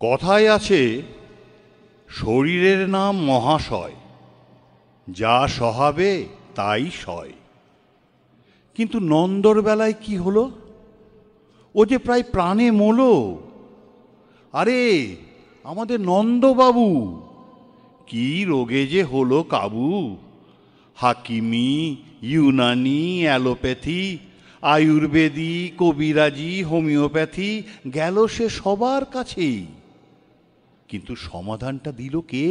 কথায় আছে, শরীরের নাম মহাশয়, যা সহাবে তাই সয়। কিন্তু নন্দর বেলায় কি হলো? ও যে প্রায় প্রাণে মলো। আরে আমাদের নন্দবাবু কি রোগে যে হলো কাবু! হাকিমি, ইউনানি, অ্যালোপ্যাথি, আয়ুর্বেদী, কবিরাজি, হোমিওপ্যাথি গেল সে সবার কাছেই, কিন্তু সমাধানটা দিল কে?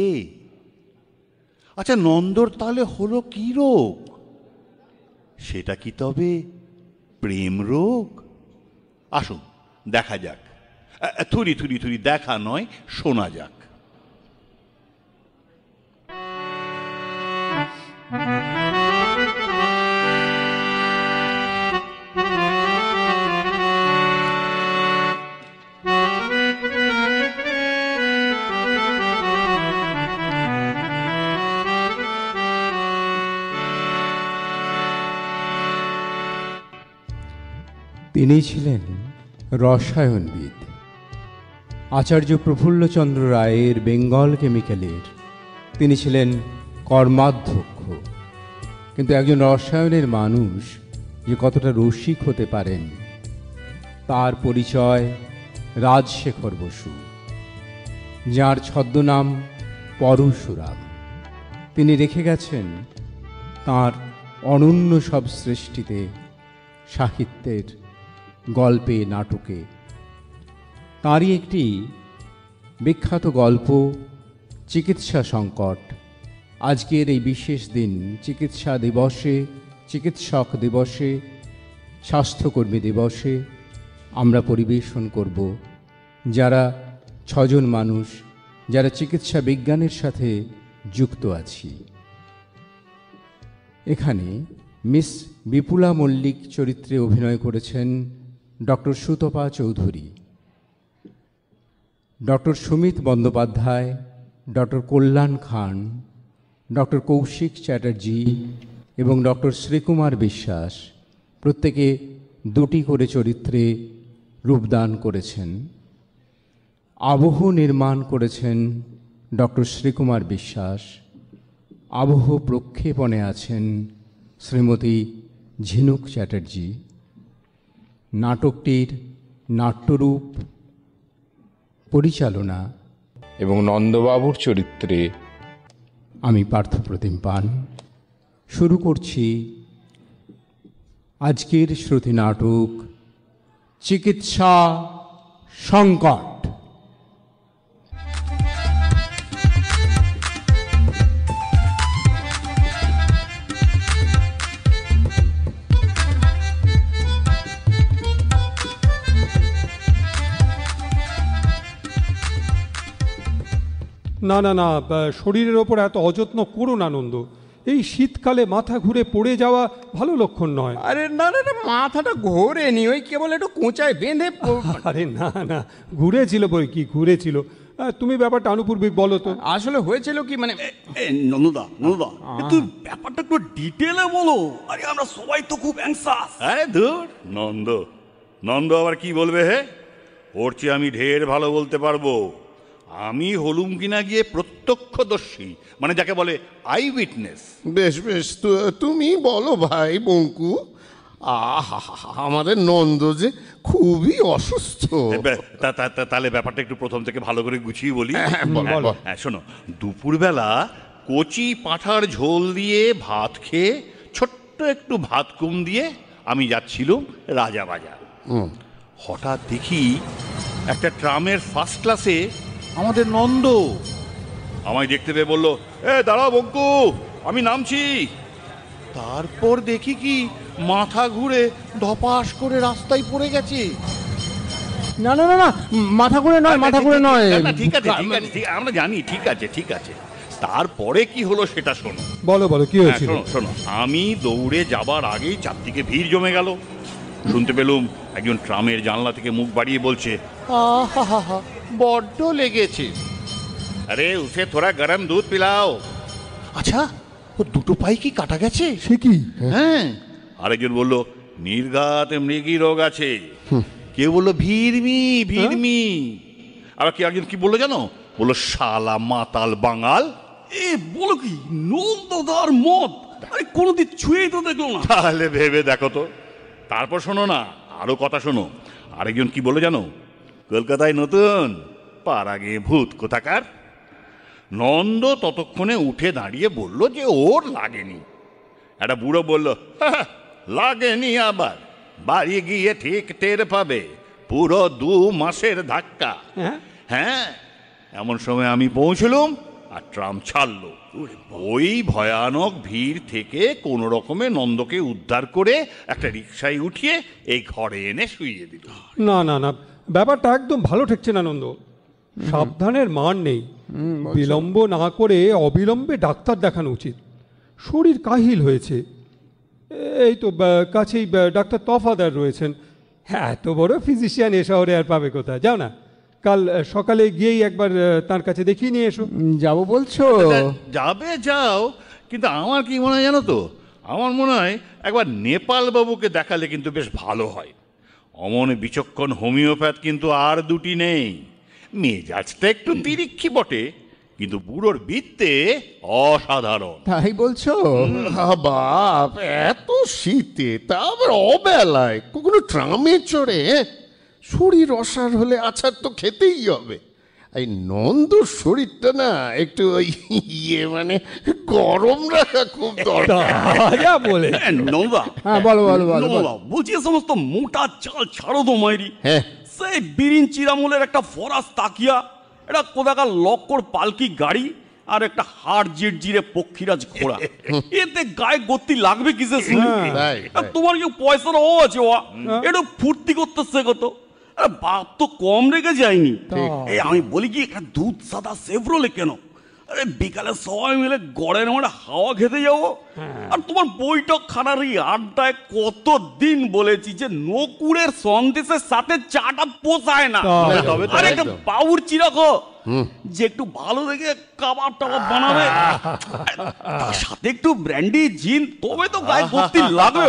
আচ্ছা, নন্দর তাহলে হলো কি রোগ? সেটা কি তবে প্রেম রোগ? আসুন দেখা যাক। থুরি থুরি থুরি দেখা নয়, শোনা যাক। তিনি ছিলেন রসায়নবিদ, আচার্য প্রফুল্লচন্দ্র রায়ের বেঙ্গল কেমিক্যালের তিনি ছিলেন কর্মাধ্যক্ষ। কিন্তু একজন রসায়নের মানুষ যে কতটা রসিক হতে পারেন তার পরিচয় রাজশেখর বসু, যার ছদ্মনাম পরশুরাম। তিনি রেখে গেছেন তাঁর অনন্য সব সৃষ্টিতে, সাহিত্যের, গল্পে, নাটকে। তাঁরই একটি বিখ্যাত গল্প চিকিৎসা সংকট আজকের এই বিশেষ দিন চিকিৎসা দিবসে, চিকিৎসক দিবসে, স্বাস্থ্যকর্মী দিবসে আমরা পরিবেশন করব, যারা 6 জন মানুষ যারা চিকিৎসা বিজ্ঞানের সাথে যুক্ত আছি। এখানে মিস বিপুলা মল্লিক চরিত্রে অভিনয় করেছেন doctor Sutapa Chowdhury, doctor Sumit Bandyopadhyay, doctor Kalyan Khan, doctor Kaushik Chatterjee এবং ডক্টর শ্রীকুমার বিশ্বাস প্রত্যেকে 2টি করে চরিত্রে রূপদান করেছেন। আবহ নির্মাণ করেছেন ডক্টর শ্রীকুমার বিশ্বাস। আবহ প্রক্ষেপণে আছেন শ্রীমতী ঝিনুক চ্যাটার্জি। নাটকটির নাট্যরূপ, পরিচালনা এবং নন্দবাবুর চরিত্রে আমি পার্থপ্রতিম পান। শুরু করছি আজকের শ্রুতি নাটক চিকিৎসা সংকট। না না না, শরীরের ওপর এত অযত্ন করো না নন্দ। এই শীতকালে মাথা ঘুরে পড়ে যাওয়া ভালো লক্ষণ নয়। আরে না না না, মাথাটা ঘোরেনি, ওই কেবল একটু কোঁচায় বেঁধে। আরে না না, ঘুরেছিল বই কি, ঘুরেছিল। তুমি ব্যাপারটা আনুপূর্বিক বলো তো। আসলে হয়েছিল কি, মানে নন্দদা, তুই ব্যাপারটা একটু ডিটেলে বলো। আরে আমরা সবাই তো খুব অ্যাংসাস। আরে ধুর, নন্দ আবার কি বলবে? হে, ওর চেয়ে আমি ঢের ভালো বলতে পারবো। আমি হলুম কিনা গিয়ে প্রত্যক্ষদর্শী, মানে যাকে বলে আই উইটনেস। বেশ বেশ, তুমি বলো ভাই বঙ্কু। আমাদের নন্দ যে খুবই অসুস্থ। তাহলে ব্যাপারটা একটু প্রথম থেকে ভালো করে গুছিয়ে বলি। শোনো, দুপুরবেলা কচি পাঁঠার ঝোল দিয়ে ভাত খেয়ে, ছোট্ট একটু ভাত কম দিয়ে আমি যাচ্ছিলাম রাজাবাজার। হঠাৎ দেখি একটা ট্রামের ফার্স্ট ক্লাসে আমাদের নন্দ আমায় দেখতে পেয়ে বলল, দাঁড়াও বঙ্কু, আমি নামছি। তারপর দেখি কি মাথা ঘুরে ধপাস করে রাস্তায় পড়ে গেছে। না না না না, মাথা ঘুরে নয়, মাথা ঘুরে নয়। ঠিক আছে, আমরা জানি, ঠিক আছে। তারপরে কি হলো সেটা শোনো। বলো কি হয়েছিল? শোনো, আমি দৌড়ে যাবার আগেই চারদিকে ভিড় জমে গেল। শুনতে পেলুম একজন ট্রামের জানলা থেকে মুখ বাড়িয়ে বলছে, আহা বড্ড লেগেছে। আরে উসে থোড়া গরম দুধ পিলাও। আচ্ছা, ও দুটো পাই কি কাটা গেছে? সে কি? হ্যাঁ। আরেকজন বলল, নির্ঘাত মৃগী রোগ আছে। কেউ বললো ভিড়মি। আর কি একজন কি বললো জানো, বললো শালা মাতাল বাঙাল। এ বলো কি, নন্দদার মদ আরে কোনোদিন ছুঁয়েই তো দেখলো না। তাহলে ভেবে দেখো তো। তারপর শোনো না, আরো কথা শোনো। আরেকজন কি বলে জানো, কলকাতায় নতুন, পাড়া গিয়ে ভূত কোথাকার। নন্দ ততক্ষণে উঠে দাঁড়িয়ে বলল যে ওর লাগেনি। একটা বুড়ো বলল, "হ্যাঁ, লাগেনি আবার, বাড়ি গিয়ে ঠিক টের পাবে, পুরো 2 মাসের ধাক্কা।" হ্যাঁ, এমন সময় আমি পৌঁছলুম আর ট্রাম ছাড়লো। ওই ভয়ানক ভিড় থেকে কোনো রকমে নন্দকে উদ্ধার করে একটা রিকশায় উঠিয়ে এই ঘরে এনে শুইয়ে দিল। না না না, ব্যাপারটা একদম ভালো ঠেকছে না নন্দ। সাবধানের মান নেই। বিলম্ব না করে অবিলম্বে ডাক্তার দেখানো উচিত। শরীর কাহিল হয়েছে। এই তো কাছেই ডাক্তার তফাদার রয়েছেন। হ্যাঁ, এত বড় ফিজিশিয়ান এ শহরে আর পাবে কোথায়? যাও না, কাল সকালে গিয়েই একবার তার কাছে দেখিয়ে নিয়ে এসো। যাবো বলছো? যাবে যাও, কিন্তু আমার কি মনে হয় জানো তো, আমার মনে হয় একবার নেপাল বাবুকে দেখালে কিন্তু বেশ ভালো হয়। অমন বিচক্ষণ হোমিওপ্যাথ কিন্তু আর দুটি নেই। মেজাজটা একটু তিরিক্ষি বটে, কিন্তু বুড়োর বিদ্যে অসাধারণ। তাই বলছো? বাপ, এত শীতে, তা আবার অবেলায়, কখনো ট্রামে চড়ে, শরীর অসাড় হলে আছাড় তো খেতেই হবে। এই নন্দর শরীরটা না একটু মানে গরম রাখা খুব দরকার। বলে নন্দা, হ্যাঁ, বলো বলো বলো। নন্দা বলছি, এ সমস্ত মোটা চাল ছাড়ো তো মাইরি। হ্যাঁ, সেই বিরিন চিরামুলের একটা ফরাস তাকিয়া, এটা কোথাকার লক্কর পালকি গাড়ি, আর একটা হাড় জিরজিরে পক্ষীরাজ ঘোড়া, এতে গায়ে গতি লাগবে কিসে শুনি? আর তোমার কি পয়সার অভাব আছে? একটু ফুর্তি করতে শেখো তো। আরে বাপ তো কম রেখে যায়নি। এই আমি বলি কি, একটা দুধ সাদা সেভরোলে কেন? আরে বিকালে সবাই মিলে গড়ের মাঠে হাওয়া খেতে যাবো। আর তোমার বৈঠক খানার এই আড্ডায় কতদিন বলেছি যে নকুড়ের সন্দেশের সাথে চাটা পোষায় না। আরে একটা বাবুর্চি রাখো যে একটু ভালো দেখে কাবাব টাবাব বানাবে, তার সাথে একটু ব্র্যান্ডি জিন, তবে তো গায়ে ভর্তি লাগবে।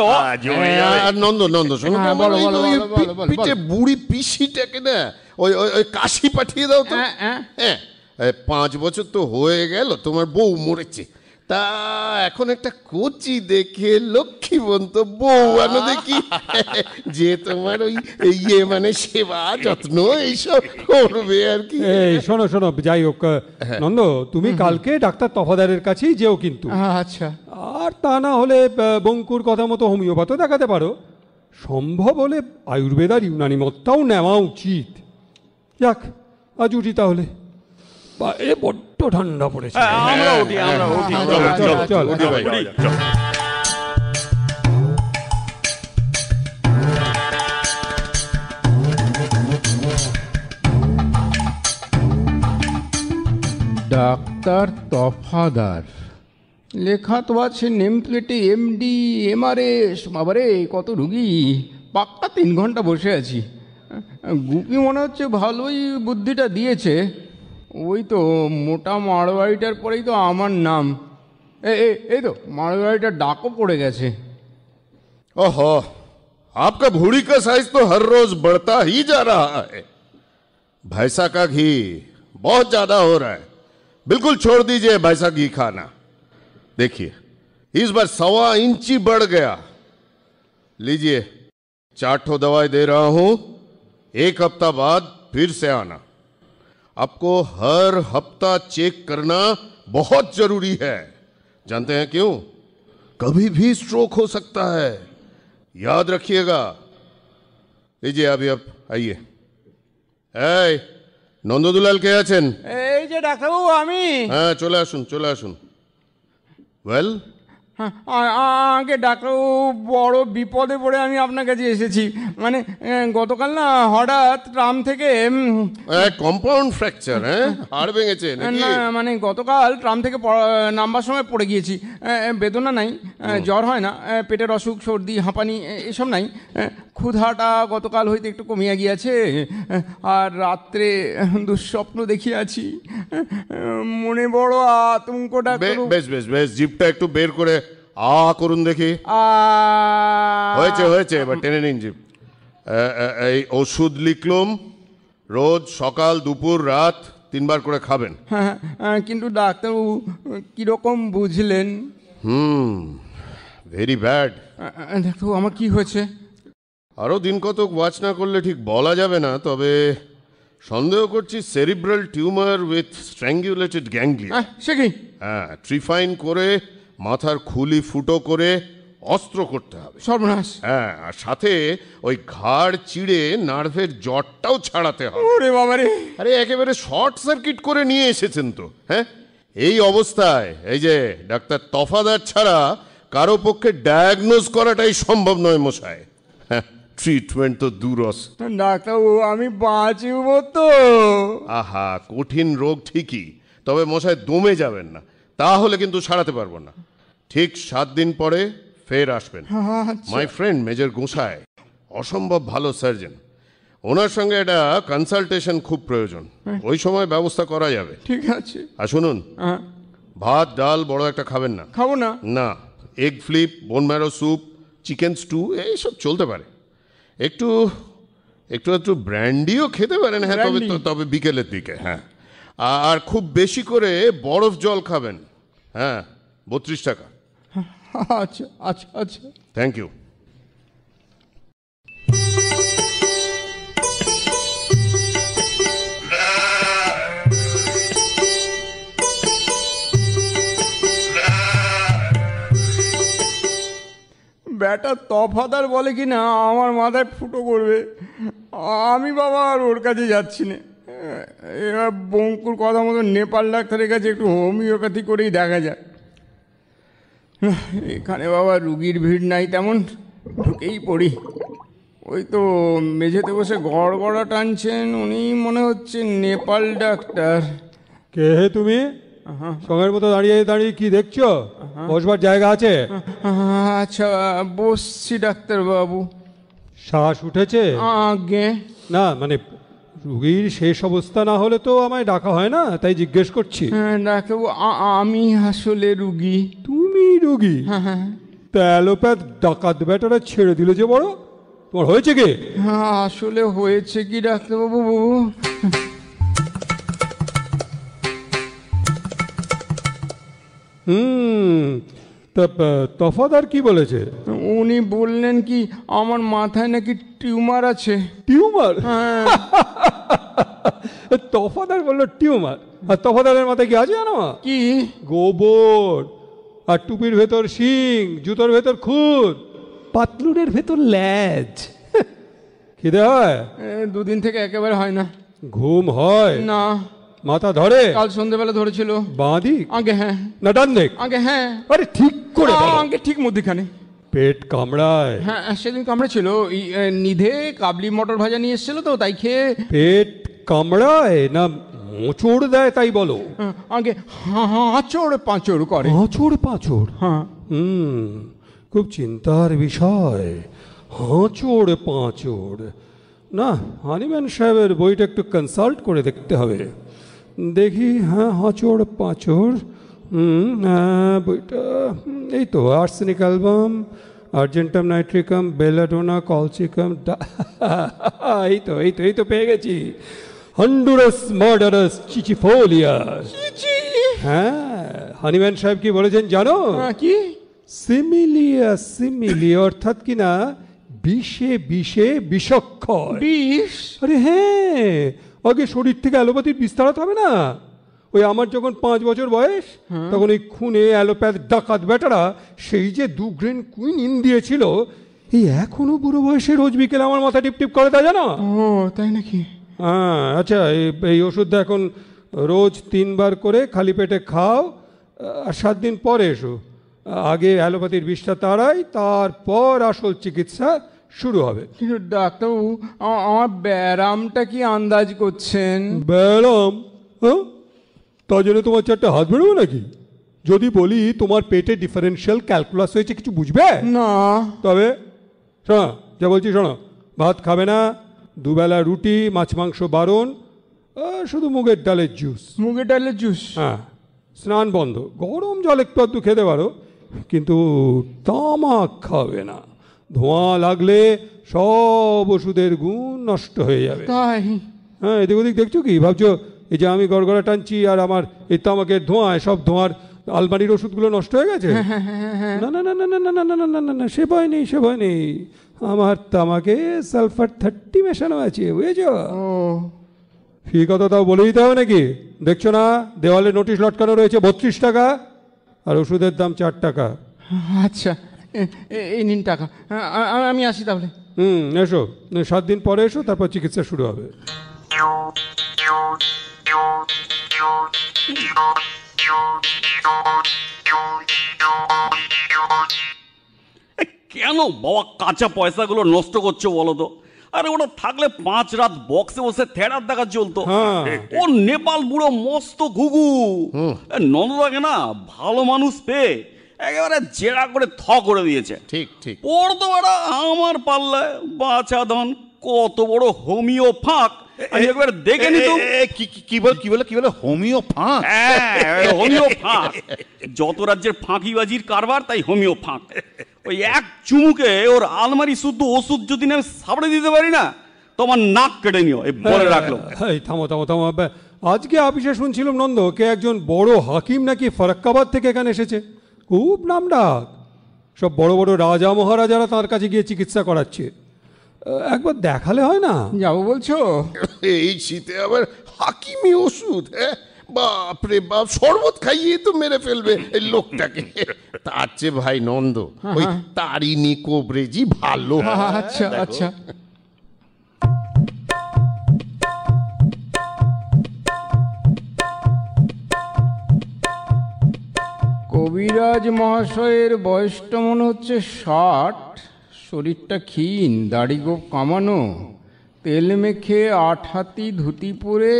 নন্দ নন্দ শোনো, পিঠে বুড়ি পিসিটাকে না ওই ওই কাশি পাঠিয়ে দাও তো। হ্যাঁ, 5 বছর তো হয়ে গেল তোমার বউ মরেছে, তা এখন একটা কচি দেখে লক্ষ্মীবন্ত বউ আনো দেখি, যে তোমার ওই মানে সেবা যত্ন এইসব করবে আর কি। এই শোনো শোনো, যাই হোক নন্দ, তুমি কালকে ডাক্তার তফাদারের কাছেই যেও কিন্তু। আচ্ছা। আর তা না হলে বঙ্কুর কথা মতো হোমিওপ্যাথও দেখাতে পারো। সম্ভব হলে আয়ুর্বেদ আর ইউনানি মতটাও নেওয়া উচিত। যাক, আজ উঠি তাহলে। এ বড্ড ঠান্ডা পড়েছে। আমরা উঠি, আমরা উঠি। চল ডাক্তার তফাদার লেখা তো আছে নেম প্লেটে, এমডি, এমআরএস। বাবারে, কত রুগী! পাক্কা 3 ঘন্টা বসে আছি। গুপি মনে হচ্ছে ভালোই বুদ্ধিটা দিয়েছে। ওই তো মোটা মারোয়ারিটার পরেই তো আমার নাম। এই তো মারোয়ারিটার ডাকও পড়ে গেছে। ओहो, आपका भूड़ी का साइज तो हर रोज बढ़ता ही जा रहा है। भैंसा का घी बहुत ज्यादा हो रहा है, बिल्कुल छोड़ दीजिए भैंसा घी खाना। देखिए, इस बार 1.25 इंच बढ़ गया। लीजिए, 4 ठो दवाई दे रहा हूं, 1 हफ्ता बाद फिर से आना। आपको हर हफ्ता चेक करना बहुत जरूरी है। जानते हैं क्यों? कभी भी स्ट्रोक हो सकता है, याद रखिएगा। लीजिए, अभी आप आइए। নন্দদুলাল কে আছেন? এই যে ডাক্তারবাবু, আমি। হ্যাঁ, চলে আসুন চলে আসুন। ওয়েল, আগে ডাক্তারবাবু, বড় বিপদে পড়ে আমি আপনার কাছে এসেছি। মানে গতকাল না হঠাৎ ট্রাম থেকে কম্পাউন্ড ফ্র্যাকচার, হ্যাঁ, হাড় ভেঙেছে নাকি? না, মানে গতকাল ট্রাম থেকে নামবার সময় পড়ে গিয়েছি। বেদনা নাই, জ্বর হয় না, পেটের অসুখ, সর্দি, হাঁপানি এসব নাই। ক্ষুধাটা গতকাল হইতে একটু কমিয়া গিয়াছে। আর রাত্রে দুঃস্বপ্ন দেখিয়াছি। মনে বড় আতঙ্ক। বেশ বেশ বেশ, জিভটা একটু বের করে আ করুন দেখি। হয়েছে হয়েছে, এবার টেনে নিন জিভ। এই ওষুধ লিখলুম, রোজ সকাল দুপুর রাত 3 বার করে খাবেন। হ্যাঁ কিন্তু ডাক্তারবাবু কীরকম বুঝলেন? Very bad. ডাক্তারবাবু আমার কি হয়েছে? আরও দিন কতক ওয়াচ না করলে ঠিক বলা যাবে না, তবে সন্দেহ করছি সেরিব্রাল টিউমার উইথ স্ট্র্যাঙ্গুলেটেড গ্যাংলিয়া। সে কি? হ্যাঁ, ট্রিফাইন করে মাথার খুলি ফুটো করে অস্ত্র করতে হবে। সর্বনাশ। হ্যাঁ, আর সাথে ওই ঘাড় চিড়ে নার্ভের জটটাও ছাড়াতে হবে। ওরে বাবারে! আরে একেবারে শর্ট সার্কিট করে নিয়ে এসেছেন তো। হ্যাঁ, এই অবস্থায় এই যে ডাক্তার তফাদার ছাড়া কারো পক্ষে ডায়াগনোজ করাটাই সম্ভব নয় মশাই। হ্যাঁ, ট্রিটমেন্ট তো দূরস। ডাক্তারবাবু আমি বাঁচব তো? আহা, কঠিন রোগ ঠিকই, তবে মশাই দমে যাবেন না, তাহলে কিন্তু সারাতে পারবো না। ঠিক 7 দিন পরে ফের আসবেন। মাই ফ্রেন্ড মেজর গোসাই অসম্ভব ভালো সার্জন, ওনার সঙ্গে একটা কনসালটেশন খুব প্রয়োজন। ওই সময় ব্যবস্থা করা যাবে। ঠিক আছে। আর শুনুন, ভাত ডাল বড় একটা খাবেন না। খাবো না? না, egg flip, bone marrow soup, chicken stew এইসব চলতে পারে। একটু একটু ব্র্যান্ডিও খেতে পারেন। হ্যাঁ, তবে বিকেলের দিকে। হ্যাঁ, আর খুব বেশি করে বরফ জল খাবেন। হ্যাঁ, 32 টাকা। আচ্ছা আচ্ছা আচ্ছা, থ্যাংক ইউ। ব্যাটা তফাদার বলে কি না আমার মাথায় ফুটো করবে। আমি বাবা আর ওর কাছে যাচ্ছি না। এবার বঙ্কুর কথা মতো নেপাল ডাক্তারের কাছে একটু হোমিওপ্যাথি করেই দেখা যায়। এখানে বাবা রুগীর ভিড় নাই তেমন, ঢুকেই পড়ি। ওই তো মেঝেতে বসে গড়গড়া টানছেন, উনি মনে হচ্ছে নেপাল ডাক্তার। কে হে তুমি? সঙ্গের মতো দাঁড়িয়ে দাঁড়িয়ে কি দেখছো? বসবার জায়গা আছে? আচ্ছা বসছি ডাক্তারবাবু। শ্বাস উঠেছে? আগে না, মানে রুগীর শেষ অবস্থা না হলে তো আমায় ডাকা হয় না, তাই জিজ্ঞেস করছি। ডাক্তারবাবু আমি আসলে রুগী। তুমি রুগী? তা অ্যালোপ্যাথ ডাকাত ব্যাটারা ছেড়ে দিলে যে বড়, তোমার হয়েছে কি? আসলে হয়েছে কি ডাক্তারবাবু, তা তফাদার কি বলেছে? উনি বললেন কি আমার মাথায় নাকি টিউমার আছে। টিউমার? তফাদার বললো টিউমার, আর তফাদারের মাথায় কি আছে জানো? কি? গোবর। আর টুপির ভেতর শিং, জুতোর ভেতর খুর, পাতলুনের ভেতর ল্যাজ। খিদে হয়? 2 দিন থেকে একেবারে হয় না। ঘুম হয় না। মাথা ধরে? কাল সন্ধ্যেবেলা ধরেছিল। বাঁ দিক? আগে হ্যাঁ। না ডান দিক? আগে হ্যাঁ। আরে ঠিক করে বলো। আগে ঠিক মধ্যখানে। পেট কামড়ায়? হ্যাঁ সেদিন কামড়েছিল। নিধে কাবলি মটর ভাজা নিয়ে এসেছিল তো তাই খেয়ে। পেট কামড়ায় না মোচড় দেয় তাই বলো? আগে হাঁচড় পাঁচড় করে। হাঁচড় পাঁচড়? হ্যাঁ। খুব চিন্তার বিষয়, হাঁচড় পাঁচড়। না, হানিম্যান সাহেবের বইটা একটু কনসাল্ট করে দেখতে হবে। দেখি, হ্যাঁ হাঁচড় পাঁচড়, বইটা এই তো, arsenic album, argentum nitricum, belladonna, colchicum, এই তো পেয়ে গেছি। হন্ডুরাস মার্ডারাস চিচিফোলিয়া। হ্যাঁ, হানিম্যান সাহেব কি বলেছেন জানো? কি? সিমিলি, অর্থাৎ কিনা বিষে বিষে বিষক্ষয়। বিষ? আরে হ্যাঁ, আগে শরীর থেকে অ্যালোপ্যাথির বিস্তার হবে না। ওই আমার যখন 5 বছর বয়স, তখন এই খুনে অ্যালোপ্যাথ ডাকাত বেটারা সেই যে 2 গ্রেন কুইনিন দিয়েছিল, এই এখনো বুড়ো বয়সে রোজ বিকেলে আমার মাথা টিপ করে দেয় জানো? ও তাই নাকি? হ্যাঁ। আচ্ছা, এই ওষুধটা এখন রোজ 3 বার করে খালি পেটে খাও, আর 7 দিন পরে এসো। আগে অ্যালোপ্যাথির বিষটা তাড়াই, তারপর আসল চিকিৎসা শুরু হবে। কিন্তু ডাক্তারবাবু আমার ব্যারামটা কি আন্দাজ করছেন? ব্যারাম? হ্যাঁ, তার জন্য তোমার 4টা হাত বেরোবে নাকি? যদি বলি তোমার পেটে ডিফারেন্সিয়াল ক্যালকুলাস হয়েছে, কিছু বুঝবে না। তবে শোনো, যা বলছি শোনো, ভাত খাবে না, 2 বেলা রুটি, মাছ মাংস বারণ, শুধু মুগের ডালের জুস। মুগের ডালের জুস? হ্যাঁ। স্নান বন্ধ, গরম জল একটু আধটু খেতে পারো, কিন্তু তামাক খাবে না। ধোঁয়া লাগলে সব ওষুধের গুণ নষ্ট হয়ে যাবে। তাই? হ্যাঁ, এদিক ওদিক দেখছো কি? ভাবছো এই যে আমি গড়গড়া টানছি আর আমার এই তামাকের ধোঁয়ায় সব ধোঁয়ার আলমারির ওষুধগুলো নষ্ট হয়ে গেছে? না না না না না না না না না না না না, সে ভয় নেই, সে ভয় নেই। আমার তামাকে সালফার 30 মেশানো আছে, বুঝেছো? ফি কত তাও বলে দিতে হবে নাকি? দেখছো না দেওয়ালে নোটিশ লটকানো রয়েছে 32 টাকা, আর ওষুধের দাম 4 টাকা। আচ্ছা, এই নিন টাকা, আমি আসি তাহলে। এসো, 7 দিন পরে এসো, তারপর চিকিৎসা শুরু হবে। কেন বাবা কাঁচা পয়সাগুলো নষ্ট করছো বলো তো? আরে ওটা থাকলে 5 রাত বক্সে বসে থিয়েটার দেখা চলতো। ও নেপাল বুড়ো মস্ত ঘুঘু, নন্দদাকে না ভালো মানুষ পেয়ে একেবারে জেরা করে থ করে দিয়েছে। ঠিক ঠিক। পড়তো বেড়া আমার পাল্লায় বাছা ধন, কত বড় হোমিও ফাঁক আমি একবার দেখে নিত। কি বলে হোমিও ফাঁক? হ্যাঁ, হোমিও ফাঁক। যত রাজ্যের ফাঁকিবাজির কারবার, তাই হোমিও ফাঁক। ওই এক চুমুকে ওর আলমারি শুদ্ধ ওষুধ যদি আমি সাবড়ে দিতে পারি না, তোমার নাক কেটে নিও, এই বলে রাখলো। এই থামো থামো থামো। আজকে অফিসে শুনছিলাম নন্দ, কে একজন বড় হাকিম নাকি ফরাক্কাবাদ থেকে এখানে এসেছে। খুব নাম ডাক, সব বড় বড় রাজা মহারাজারা তার কাছে গিয়ে চিকিৎসা করাচ্ছে। একবার দেখালে হয় না? যাবো বলছো? এই শীতে আবার হাকিমি ওষুধ? হ্যাঁ, বাপরে বাপ, শরবত খাইয়ে তো মেরে ফেলবে এই লোকটাকে। তার চেয়ে ভাই নন্দ ওই তারিণী কোবরেজি ভালো। আচ্ছা আচ্ছা। কবিরাজ মহাশয়ের বয়সটা মনে হচ্ছে 60। শরীরটা ক্ষীণ, দাড়ি গোঁফ কামানো, তেল মেখে 8 হাতি ধুতি পরে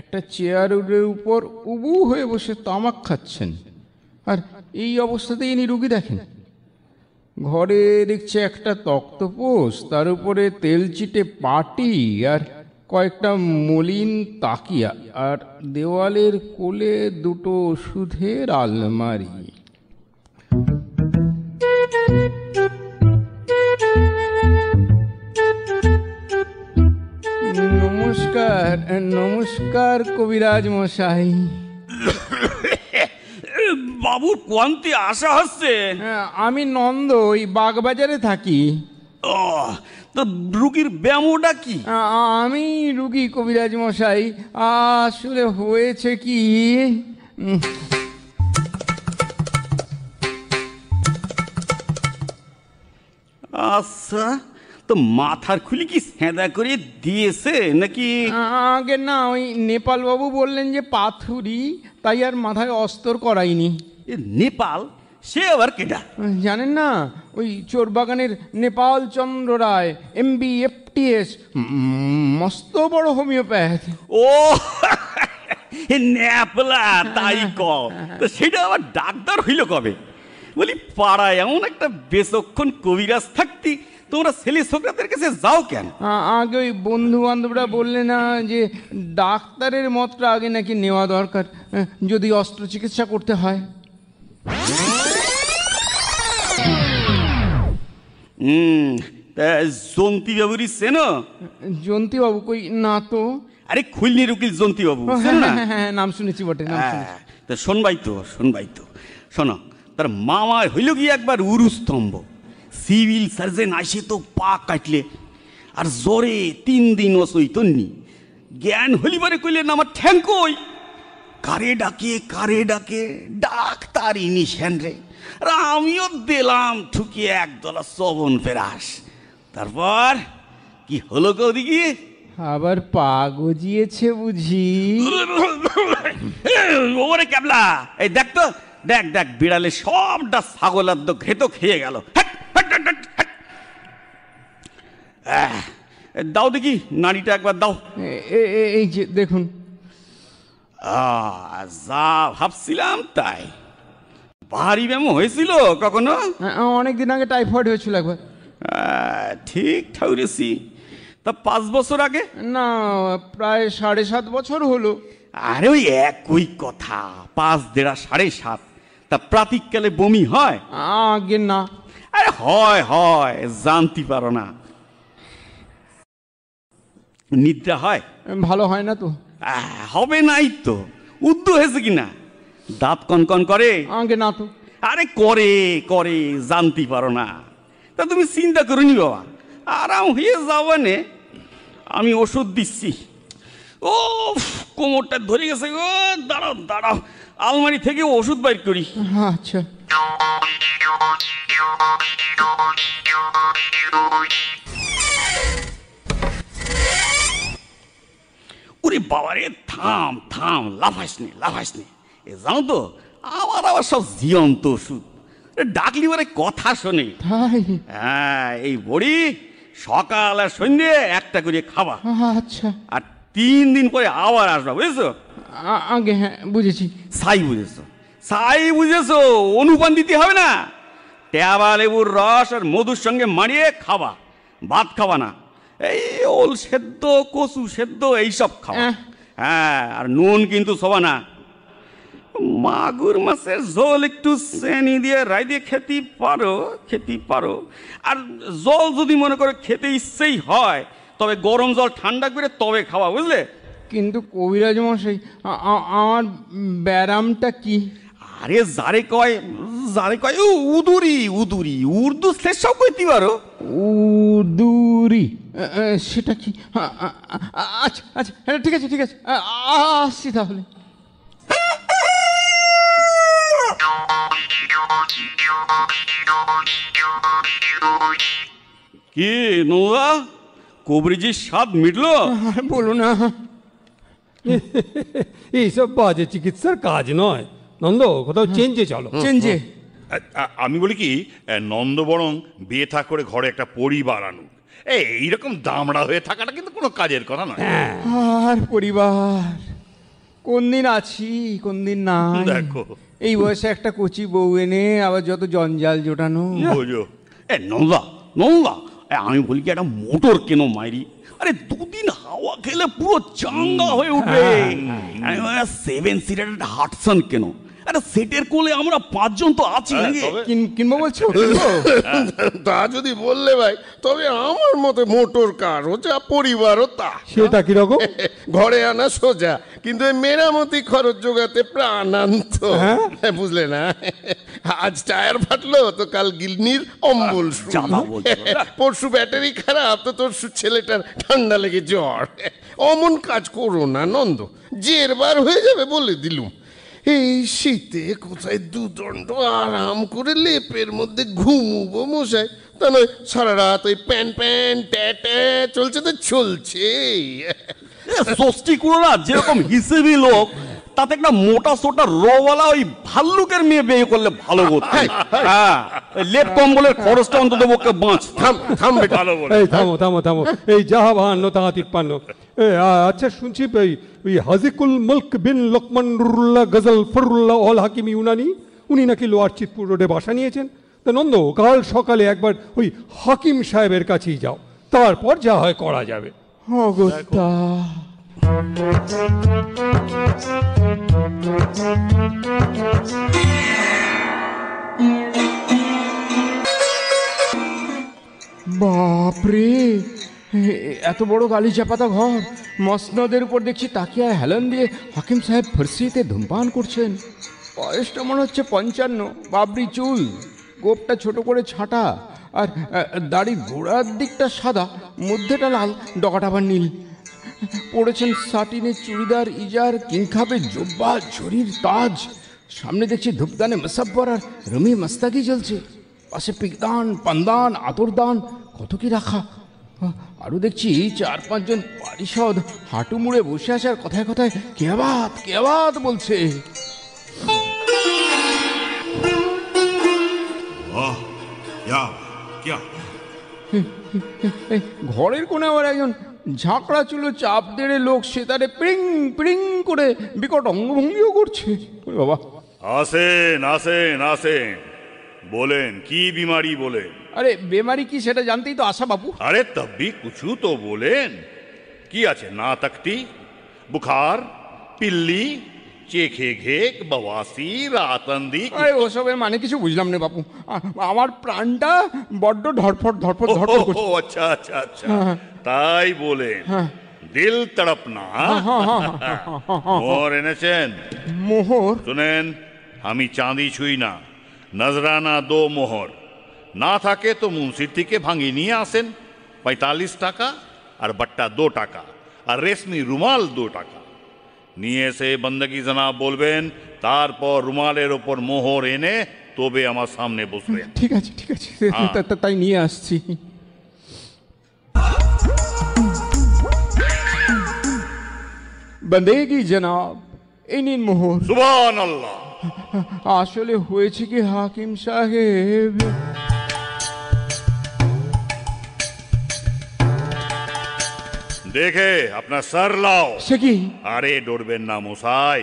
একটা চেয়ারের উপর উবু হয়ে বসে তামাক খাচ্ছেন। আর এই অবস্থাতেই ইনি রুগী দেখেন। ঘরে দেখছে একটা তক্তপোষ, তার উপরে তেল চিটে পাটি আর কয়েকটা মলিন তাকিয়া, আর দেওয়ালের কোলে দুটো ওষুধের আলমারি। নমস্কার নমস্কার কবিরাজ মশাই। বাবুর কোয়ান্তি আশা হচ্ছে। আমি নন্দ, ওই বাগবাজারে থাকি। তো রুগীর ব্যায়ামটা কি? আমি রুগী কবিরাজ মশাই। আসলে হয়েছে কি, আচ্ছা, তো মাথার খুলি কি সেঁদা করে দিয়েছে নাকি? আগে না, ওই নেপাল বাবু বললেন যে পাথুরি, তাই আর মাথায় অস্তর করাইনি। নেপাল? সে আবার কেডা? জানেন না, ওই চোরবাগানের নেপাল চন্দ্র রায়, MB FTS, মস্ত বড় হোমিওপ্যাথ। ও নেপলা, তাই কও। তো সেটা আবার ডাক্তার হইল কবে? বলি পাড়ায় এমন একটা বেশক্ষণ কবিরাজ থাকতি, তোমরা ছেলে ছোকরাদের কাছে যাও কেন? আগে ওই বন্ধু বান্ধবরা বললে না যে ডাক্তারের মতটা আগে নাকি নেওয়া দরকার, যদি অস্ত্র চিকিৎসা করতে হয়। জন্তি বাবুরি চেনো? জন্তি বাবু কই? না তো। আরে খুলনি উকিল জন্তি বাবু, হ্যাঁ, নাম শুনেছি বটে, নাম শুনেছি। তা শোনবাই তো শোনো, তার মামা হইল গিয়ে একবার উরুস্তম্ভ। সিভিল সার্জন আসে তো পা কাটলে, আর জ্বরে 3 দিন অসইতনি। জ্ঞান হলিবারে কইলেন আমার ঠ্যাং কই? কারে ডাকে ডাক্তারই নিশেন রে। আর আমিও দিলাম ঠুকিয়ে একদলা চবন ফেরাস। তারপর কি হলো কৌদিকে? আবার পা গজিয়েছে বুঝি? ওরে ক্যাবলা, এই দেখ তো, দেখ বিড়ালে সবটা ছাগলাদ্য ঘেতো খেয়ে গেল। দাও দেখি নাড়িটা একবার দাও। এই যে দেখুন। যা ভাবছিলাম তাই। ভারী ব্যায়াম হয়েছিল কখনো? অনেকদিন আগে টাইফয়েড হয়েছিল একবার। ঠিক ঠাউরেছি। তা 5 বছর আগে? না, প্রায় 7.5 বছর হলো। আরে ওই একই কথা, 5 দেড়া 7.5। তা প্রাতিকালে বমি হয়? আগে না। আরে হয়, জানতে পারো না। নিদ্রা হয়? ভালো হয় না তো। হবে নাই তো, উদ্দু হয়েছে কিনা? দাঁত কনকন করে? আগে না তো। আরে করে করে, জানতে পারো না? তা তুমি চিন্তা করো নি বাবা, আরাম হয়ে যাবে নে। আমি ওষুধ দিচ্ছি। ও কোমরটা ধরে গেছে গো, দাঁড়াও দাঁড়াও, আলমারি থেকে ওষুধ বাইর করি। আচ্ছা। ওরে বাবারে, থাম থাম, লাফাস নে লাফাস নে। এ জানো তো, আমার আবার সব জিয়ন্ত ওষুধ, ডাকলি পরে কথা শোনে। তাই? হ্যাঁ, এই বড়ি সকাল আর সন্ধ্যে একটা করে খাবা। আচ্ছা। আর 3 দিন পরে আবার আসবা, বুঝেছো? আগে হ্যাঁ বুঝেছি। ছাই বুঝেছো? ছাই বুঝেছো? অনুপান দিতে হবে না। ট্যাবা লেবুর রস আর মধুর সঙ্গে মারিয়ে খাবা, ভাত খাবা না। এই ওল সেদ্ধ, কচু সেদ্ধ এইসব খাওয়া। হ্যাঁ, আর নুন কিন্তু ছবা না। মাগুর মাছের ঝোল একটু চেনি দিয়ে রাই দিয়ে খেতে পারো। আর জল যদি মনে করে খেতে ইচ্ছেই হয়, তবে গরম জল ঠান্ডা করে তবে খাওয়া, বুঝলে? কিন্তু কবিরাজ মশাই, আমার ব্যারামটা কি? আরে যারে কয় উদুরি, উর্দু শ্লেষাও কইতে পারো। উদুরি? সেটা কি? আচ্ছা আচ্ছা, ঠিক আছে ঠিক আছে, আসছি তাহলে। কি নোয়া, কবরিজির স্বাদ মিটলো? বলো না। এইসব বাজে চিকিৎসার কাজ নয় নন্দ, কোথাও চেঞ্জে চলো। চেঞ্জে? আমি বলি কি, নন্দ বরং বিয়ে থা করে ঘরে একটা পরিবার আনুক। এইরকম দামড়া হয়ে থাকাটা কিন্তু কোনো কাজের কথা নয়। আর পরিবার কোন দিন আছি কোন দিন না। দেখো, এই বয়সে একটা কচি বউ এনে আবার যত জঞ্জাল জোটানো। বোঝো। নোংলা, আমি বলি কি, একটা মোটর কেন মাইরি? আরে 2 দিন হাওয়া খেলে পুরো চাঙ্গা হয়ে উঠবে। 7 সিটার একটা হাটসান কেন? আরে সেটের কোলে আমরা 5 জন তো আছি নাকি? কিনবো বলছো? তা যদি বললে ভাই, তবে আমার মতে মোটর কার ও যা, পরিবারও তা। সেটা কিরকম? ঘরে আনা সোজা, কিন্তু এই মেরামতি খরচ জোগাতে প্রাণান্ত। বুঝলে না? আজ টায়ার ফাটলো তো কাল গিলনির অম্বল শুরু, পরশু ব্যাটারি খারাপ তো তোর ছেলেটার ঠান্ডা লেগে জ্বর। অমন কাজ করো না নন্দ, জেরবার হয়ে যাবে বলে দিলুম। এই শীতে কোথায় দুদণ্ড আরাম করে লেপের মধ্যে ঘুমুবো মশাই? তা নয় সারা রাত ওই প্যান ট্যা চলছে তো চলছে। ষষ্ঠী কুড়োরা যেরকম হিসেবি লোক, তাতে একটা মোটা সোটা রওয়ালা ওই ভাল্লুকের মেয়ে বিয়ে করলে ভালো হতো। হ্যাঁ, লেপ কম্বলের খরচটা অন্তত পক্ষে বাঁচ। থাম বেটা। এই থামো, এই যাহা বাহান্ন তাহা 53। আচ্ছা, শুনছি ওই হাজিকুল মুলক বিন লোকমানুল্লাহ গজল ফরুল্লাহ অল হাকিম ইউনানি, উনি নাকি লোয়ার চিতপুর রোডে বাসা নিয়েছেন। তা নন্দ, কাল সকালে একবার ওই হাকিম সাহেবের কাছেই যাও, তারপর যা হয় করা যাবে। অগত্যা। বাপরে, এত বড় গালিচা পাতা ঘর, মসনদের উপর দেখছি তাকিয়া হেলান দিয়ে হাকিম সাহেব ফার্সিতে ধূমপান করছেন। বয়সটা মনে হচ্ছে 55। বাবরি চুল, গোপটা ছোট করে ছাঁটা, আর দাড়ির গোড়ার দিকটা সাদা, মধ্যেটা লাল, ডগাটা আবার নীল। পড়েছেন সাটিনের চুড়িদার, ইজার, কিংখাপের জব্বা, ঝুরির তাজ। সামনে দেখছি ধূপদানে মুসাব্বর আর রুমি মাস্তাকি জ্বলছে। পাশে পিকদান, পানদান, আতরদান, কত কি রাখা। আরও দেখছি 4-5 জন পারিষদ হাঁটু মুড়ে বসে আছে আর কথায় কথায় কেয়াবাত বলছে। ঘরের কোণে আবার একজন ঝাঁকড়া চুলো চাপ দেড়ে লোক সেতারে পিড়িং পিড়িং করে বিকট অঙ্গভঙ্গিও করছে। বাবা, আসেন, বলেন কি বিমারি বলেন? আরে বেমারি কি সেটা জানতেই তো আসা বাবু। আরে তব্বি কুছু তো বলেন, কি আছে? না তকতি, বুখার, পিল্লি, চেখে ঘেক, বওয়াসি, রাতন্দি। আরে ওসবের মানে কিছু বুঝলাম না বাপু, আমার প্রাণটা বড্ড ধরফর করছে। আচ্ছা, তাই বলেন। দিল তড়পনা। মোহর এনেছেন? মোহর? শুনেন, আমি চাঁদি ছুঁই না, নজরানা দো মোহর। না থাকে তো মুন্সির থেকে ভাঙিয়ে নিয়ে আসেন, 45 টাকা, আর বাট্টা 2 টাকা, আর রেশমি রুমাল 2 টাকা। নিয়ে এসে বন্দগি জনাব বলবেন, তারপর রুমালের ওপর মোহর এনে তবে আমার সামনে বসবেন। ঠিক আছে, ঠিক আছে, তাই নিয়ে আসছি। বন্দেগি জনাব, এই নিন মোহর। সুবহানাল্লাহ। আসলে হয়েছে কি হাকিম সাহেব, দেখে আপনার সর লাও। সে কি? আরে ডরবেন না মশাই,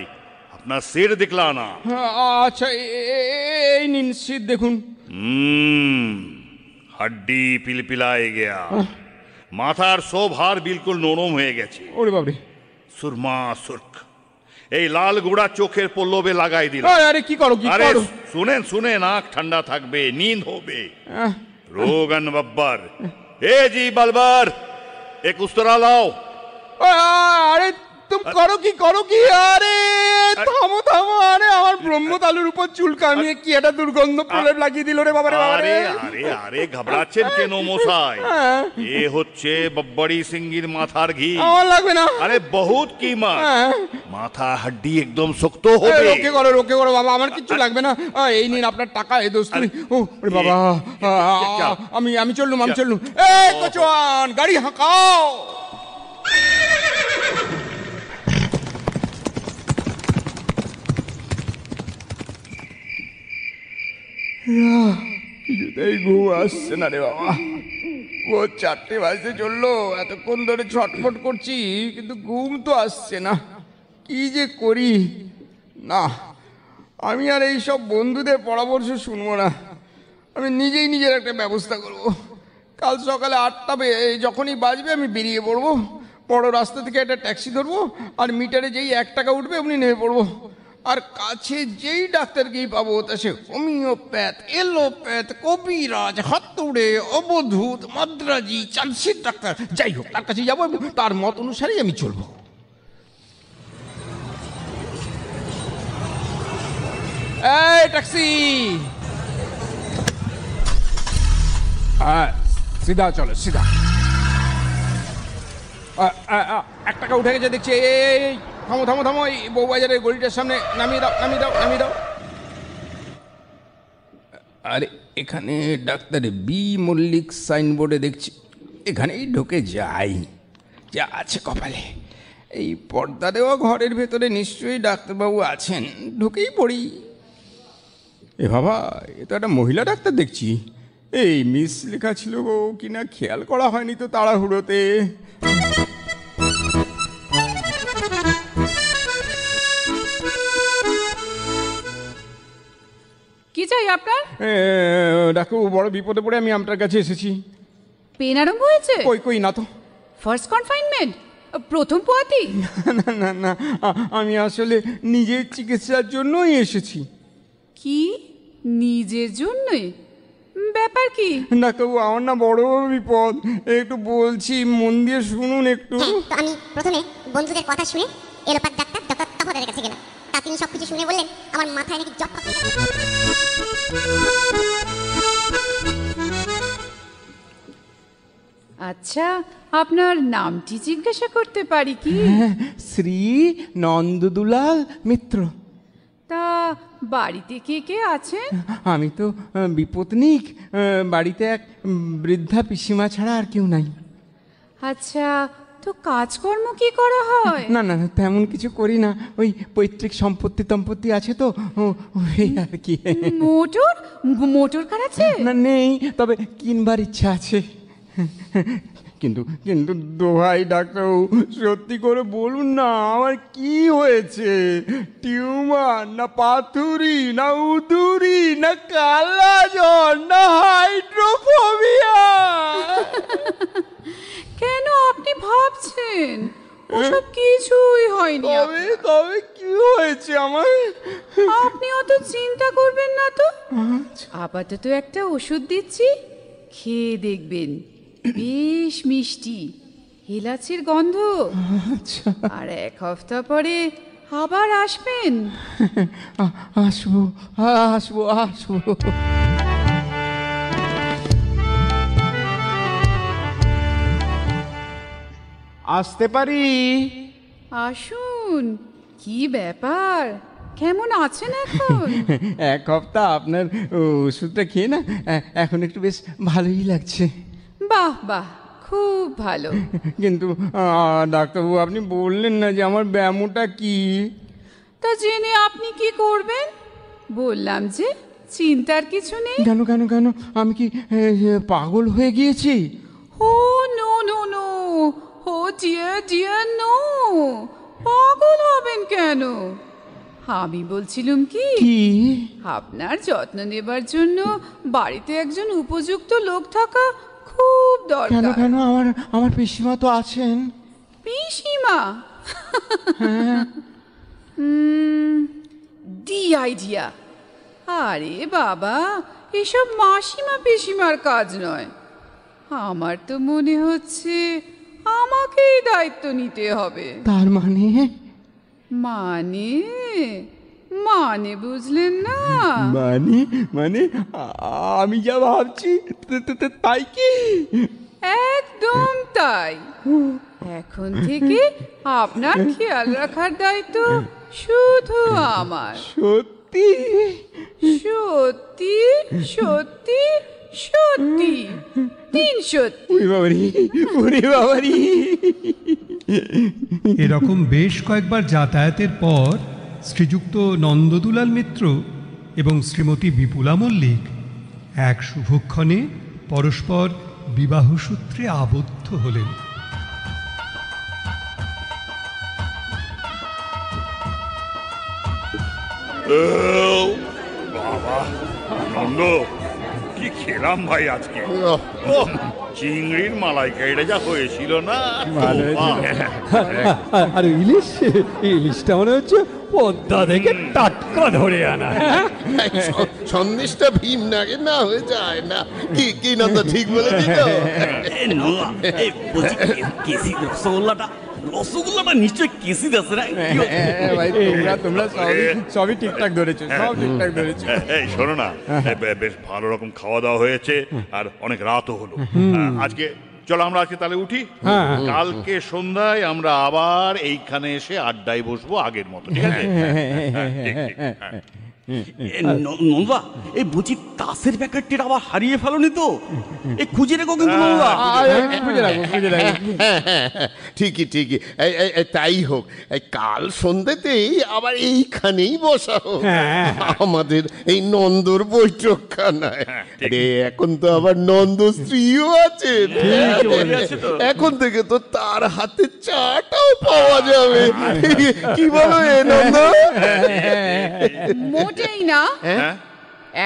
আপনার সির দিখলা না। আচ্ছা, এই নিন শীত দেখুন। हड्डी पिलपिलाए गया, মাথার সব হাড় বিলকুল নরম হয়ে গেছে। ওরে বাবরে। সুরমা সুরখ, এই লাল গুড়া চোখের পল্লবে লাগাই দিল। আরে কি করো, কি আরে করো? শুনেন শুনেন, নাক ঠান্ডা থাকবে, নীंद হবে। রোগন বব্বর, এ জি বলবার, এক উস্তরা লাও। আরে तुम करो की अरे থামো থামো, আরে আমার ব্রহ্মতালুর উপর চুলকামিয়ে কি একটা দুর্গন্ধ প্রলেপ লাগিয়ে দিল রে বাবা রে বাবা রে। আরে আরে ঘবড়াচ্ছেন কেন মশাই? এ হচ্ছে বব্বড়ি সিংহির মাথার ঘি। আমার লাগবে না। আরে বহুত কিমত, মাথা হাড্ডি একদম শক্ত হবে। রোকে করো বাবা, আমার কিচ্ছু লাগবে না। এই নিন আপনার টাকা, এই দোস্তি। ওরে বাবা, আমি চললুম। এই কচুয়ান, গাড়ি হাঁকাও। কিছুতেই ঘুম আসছে না রে বাবা। ও 4টে বাজতে চললো, এতক্ষণ ধরে ছটফট করছি, কিন্তু ঘুম তো আসছে না। কি যে করি না, আমি আর এই সব বন্ধুদের পরামর্শ শুনবো না, আমি নিজেই নিজের একটা ব্যবস্থা করব। কাল সকালে 8টা যখনই বাজবে আমি বেরিয়ে পড়বো, বড় রাস্তা থেকে একটা ট্যাক্সি ধরবো, আর মিটারে যেই 1 টাকা উঠবে অমনি নেমে পড়বো। আর কাছে যেই ডাক্তারকেই পাবো, তা সে হোমিওপ্যাথ, এলোপ্যাথ, কবিরাজ, হাতুড়ে, অবধূত, মাদ্রাজি, চালসির ডাক্তার, যাই হোক তার কাছে যাবো, তার মত অনুসারেই আমি চলবো। এই ট্যাক্সি, সিধা চলো, সিধা। 1 টাকা উঠে গেছে দেখছি। এই থামো থামো থামো, এই বউবাজারের গলিটার সামনে নামিয়ে দাও। আরে এখানে ডাক্তার বি মল্লিক সাইনবোর্ডে দেখছি, এখানেই ঢুকে যাই, যা আছে কপালে। এই পর্দা দেওয়া ঘরের ভেতরে নিশ্চয়ই ডাক্তারবাবু আছেন, ঢুকেই পড়ি। এ বাবা, এ তো একটা মহিলা ডাক্তার দেখছি। এই মিস লেখা ছিল কিনা খেয়াল করা হয়নি তো তাড়াহুড়োতে। কি চাই আপনার? ডাক্তারবাবু, বড় বিপদে পড়ে আমি আপনার কাছে এসেছি। পেন আরম্ভ হয়েছে? কই না তো। ফার্স্ট কনফাইনমেন্ট, প্রথম পোয়াতি? না, আমি আসলে নিজের চিকিৎসার জন্যই এসেছি। কি নিজের জন্যই? ব্যাপার কি? ডাক্তারবাবু, আমার না বড় বিপদ, একটু বলছি, মন দিয়ে শুনুন একটু। তো আমি প্রথমে বন্ধুদের কথা শুনে এলোপ্যাথ ডাক্তার তাহদের কাছে গেলাম। তা তিনি সবকিছু শুনে বললেন আমার মাথায় নাকি জট পাক। আচ্ছা, আপনার নামটি জিজ্ঞাসা করতে পারি কি? শ্রী নন্দদুলাল মিত্র। তা বাড়িতে কে কে আছে? আমি তো বিপত্নিক, বাড়িতে এক বৃদ্ধা পিসিমা ছাড়া আর কেউ নাই। আচ্ছা, তো কাজকর্ম কি করা হয়? না, তেমন কিছু করি না, ওই পৈতৃক সম্পত্তি আছে তো, ওই আর কি। মোটর কার আছে? না, নেই, তবে কিনবার ইচ্ছা আছে। কিন্তু দোহাই ডাক্তারবাবু, সত্যি করে বলুন না, আমার কি হয়েছে? টিউমার, না পাথুরি, না উদুরি, না কালা জ্বর, না হাইড্রোফোবিয়া? কেন আপনি ভাবছেন? ওসব কিছুই হয়নি। তবে কি হয়েছে আমার? আপনি অত চিন্তা করবেন না তো। আপাতত একটা ওষুধ দিচ্ছি, খেয়ে দেখবেন, বেশ মিষ্টি, এলাচির গন্ধ। আর 1 হপ্তা পরে আবার আসবেন। আসবো আসবো আসবো। আসতে পারি? আসুন। কি ব্যাপার, কেমন আছেন এখন? 1 হপ্তা আপনার ওষুধটা খেয়ে না এখন একটু বেশ ভালোই লাগছে। বাহ বাহ, খুব ভালো। কিন্তু ডাক্তারবাবু, আপনি বললেন না যে আমার ব্যায়ামটা কি? তা জেনে আপনি কি করবেন? বললাম যে চিন্তার কিছু নেই। কেন কেন কেন, আমি কি পাগল হয়ে গিয়েছি? ও নো নো নো, ও ডিয়ার ডিয়ার নো, পাগল হবেন কেন? আমি বলছিলাম কি, আপনার যত্ন নেবার জন্য বাড়িতে একজন উপযুক্ত লোক থাকা খুব দরকার। কেন কেন, আমার পিসিমা তো আছেন। পিসিমা? D idea. আরে বাবা, এসব মাসিমা পিসিমার কাজ নয়। আমার তো মনে হচ্ছে আমাকেই দায়িত্ব নিতে হবে। তার মানে? মানে মানে বুঝলেন না? মানে মানে আমি যা ভাবছি তাই কি? একদম তাই। এখন থেকে আপনার খেয়াল রাখার দায়িত্ব শুধু আমার। সত্যি সত্যি সত্যি সত্যি 3 সত্যি। ওরে বাবারি। এরকম বেশ কয়েকবার যাতায়াতের পর শ্রীযুক্ত নন্দদুলাল মিত্র এবং শ্রীমতী বিপুলা মল্লিক এক শুভক্ষণে পরস্পর বিবাহসূত্রে আবদ্ধ হলেন। বাবা আনন্দ, কি খেলাম ভাই আজকে। চিংড়ির মালাইকারিটা যা হয়েছিল না। আর ইলিশটা মনে হচ্ছে পদ্মা থেকে টাটকা ধরে আনা। সন্দেশটা ভীম নাগে না হয়ে যায় না কি না, তো ঠিক বলেছি তো। রসগোল্লাটা নিশ্চয়ই কেসি আছে না? ভাই তোমরা সবই ঠিকঠাক ধরেছো, সব ঠিকঠাক ধরেছো। শোনো না, বেশ ভালো রকম খাওয়া দাওয়া হয়েছে আর অনেক রাতও হলো। আজকে চলো আমরা আজকে তাহলে উঠি। কালকে সন্ধ্যায় আমরা আবার এইখানে এসে আড্ডায় বসবো আগের মতো, ঠিক আছে? নন্দা, এই বুঝি তাসের প্যাকেটটা আবার হারিয়ে ফেলোনি তো? এই খুঁজে রেখো কিন্তু নন্দা। ঠিকই ঠিকই, তাই হোক। কাল সন্ধ্যেতেই আবার এইখানেই বসা হোক আমাদের এই নন্দর বৈঠকখানায়। আরে এখন তো আবার নন্দ স্ত্রীও আছে, এখন থেকে তো তার হাতে চাটাও পাওয়া যাবে। কি বলো এ নন্দ? মোটেই না।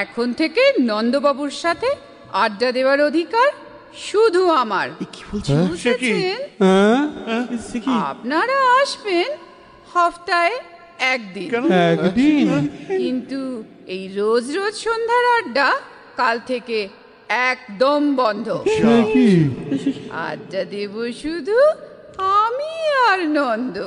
এখন থেকে নন্দবাবুর সাথে আড্ডা দেওয়ার অধিকার শুধু আমার। আপনারা আসবেন হপ্তায় 1 দিন, কিন্তু এই রোজ রোজ সন্ধ্যার আড্ডা কাল থেকে একদম বন্ধ। আড্ডা দেব শুধু আমি আর নন্দ।